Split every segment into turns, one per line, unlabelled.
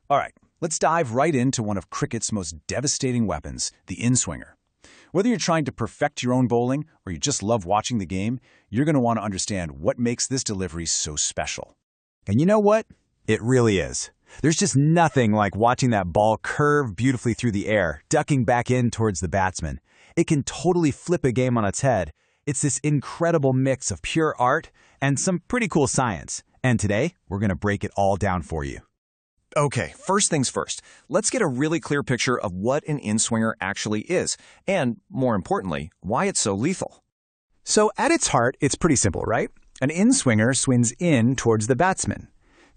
All right, let's dive right into one of cricket's most devastating weapons, the in-swinger. Whether you're trying to perfect your own bowling or you just love watching the game, you're going to want to understand what makes this delivery so special.
And you know what? It really is. There's just nothing like watching that ball curve beautifully through the air, ducking back in towards the batsman. It can totally flip a game on its head. It's this incredible mix of pure art and some pretty cool science. And today, we're going to break it all down for you.
Okay, first things first. Let's get a really clear picture of what an in-swinger actually is, and, more importantly, why it's so lethal.
So at its heart, it's pretty simple, right? An in-swinger swings in towards the batsman.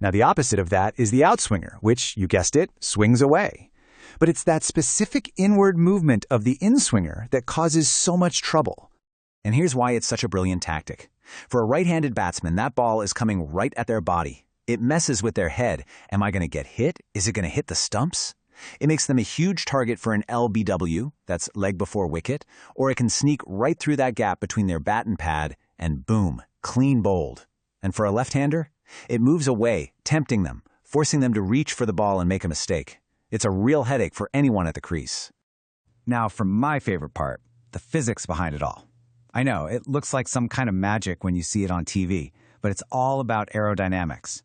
Now the opposite of that is the outswinger, which, you guessed it, swings away. But it's that specific inward movement of the in-swinger that causes so much trouble.
And here's why it's such a brilliant tactic. For a right-handed batsman, that ball is coming right at their body. It messes with their head. Am I going to get hit? Is it going to hit the stumps? It makes them a huge target for an LBW, that's leg before wicket, or it can sneak right through that gap between their bat and pad, and boom, clean bowled. And for a left-hander, it moves away, tempting them, forcing them to reach for the ball and make a mistake. It's a real headache for anyone at the crease.
Now for my favorite part, the physics behind it all. I know, it looks like some kind of magic when you see it on TV, but it's all about aerodynamics.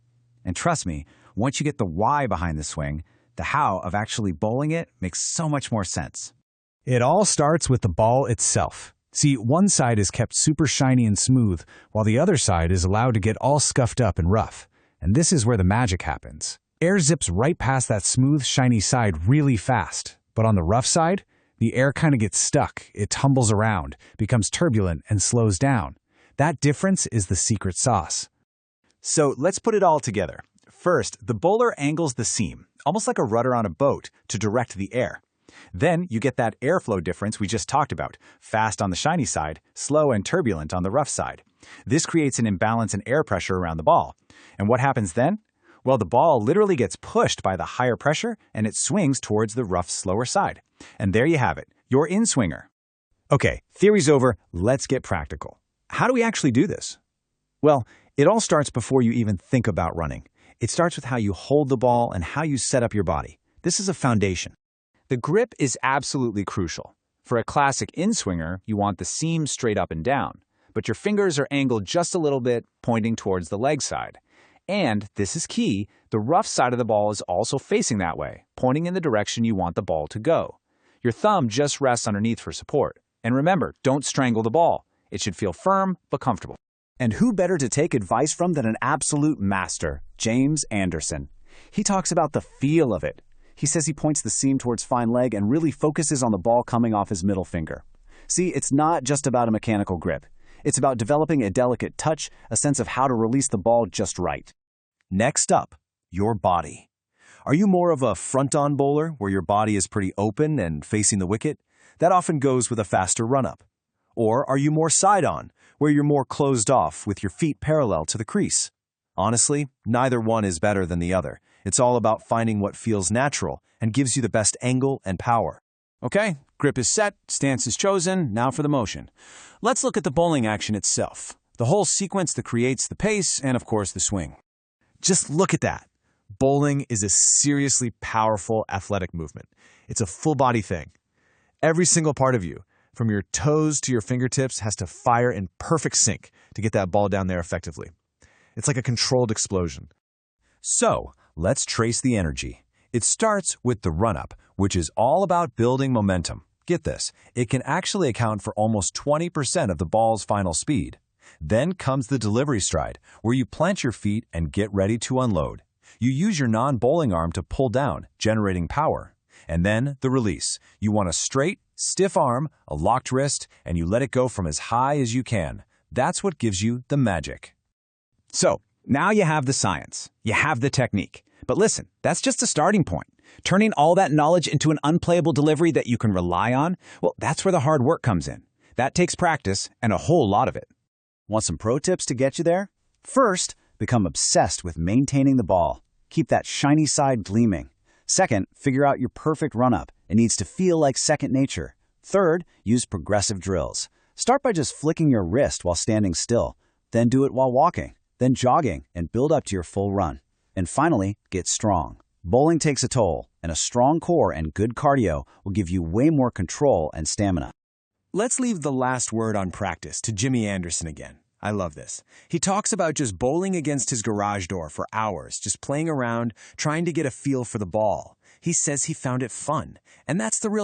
And trust me, once you get the why behind the swing, the how of actually bowling it makes so much more sense.
It all starts with the ball itself. See, one side is kept super shiny and smooth, while the other side is allowed to get all scuffed up and rough. And this is where the magic happens. Air zips right past that smooth, shiny side really fast. But on the rough side, the air kind of gets stuck. It tumbles around, becomes turbulent, and slows down. That difference is the secret sauce.
So let's put it all together. First, the bowler angles the seam, almost like a rudder on a boat, to direct the air. Then you get that airflow difference we just talked about, fast on the shiny side, slow and turbulent on the rough side. This creates an imbalance in air pressure around the ball. And what happens then? Well, the ball literally gets pushed by the higher pressure and it swings towards the rough, slower side. And there you have it, your in-swinger.
Okay, theory's over, let's get practical. How do we actually do this? Well, it all starts before you even think about running. It starts with how you hold the ball and how you set up your body. This is a foundation.
The grip is absolutely crucial. For a classic in-swinger, you want the seam straight up and down, but your fingers are angled just a little bit, pointing towards the leg side. And, this is key, the rough side of the ball is also facing that way, pointing in the direction you want the ball to go. Your thumb just rests underneath for support. And remember, don't strangle the ball. It should feel firm but comfortable.
And who better to take advice from than an absolute master, James Anderson. He talks about the feel of it. He says he points the seam towards fine leg and really focuses on the ball coming off his middle finger. See, it's not just about a mechanical grip. It's about developing a delicate touch, a sense of how to release the ball just right.
Next up, your body. Are you more of a front-on bowler where your body is pretty open and facing the wicket? That often goes with a faster run-up. Or are you more side-on, where you're more closed off with your feet parallel to the crease? Honestly, neither one is better than the other. It's all about finding what feels natural and gives you the best angle and power.
Okay, grip is set, stance is chosen, now for the motion. Let's look at the bowling action itself. The whole sequence that creates the pace and, of course, the swing.
Just look at that. Bowling is a seriously powerful athletic movement. It's a full-body thing. Every single part of you, from your toes to your fingertips, has to fire in perfect sync to get that ball down there effectively. It's like a controlled explosion.
So, let's trace the energy. It starts with the run-up, which is all about building momentum. Get this, it can actually account for almost 20% of the ball's final speed. Then comes the delivery stride, where you plant your feet and get ready to unload. You use your non-bowling arm to pull down, generating power. And then the release. You want a straight, stiff arm, a locked wrist, and you let it go from as high as you can. That's what gives you the magic.
So, now you have the science, you have the technique. But listen, that's just a starting point. Turning all that knowledge into an unplayable delivery that you can rely on, well, that's where the hard work comes in. That takes practice and a whole lot of it.
Want some pro tips to get you there? First, become obsessed with maintaining the ball. Keep that shiny side gleaming. Second, figure out your perfect run-up. It needs to feel like second nature. Third, use progressive drills. Start by just flicking your wrist while standing still. Then do it while walking. Then jogging and build up to your full run. And finally, get strong. Bowling takes a toll, and a strong core and good cardio will give you way more control and stamina.
Let's leave the last word on practice to Jimmy Anderson again. I love this. He talks about just bowling against his garage door for hours, just playing around, trying to get a feel for the ball. He says he found it fun, and that's the real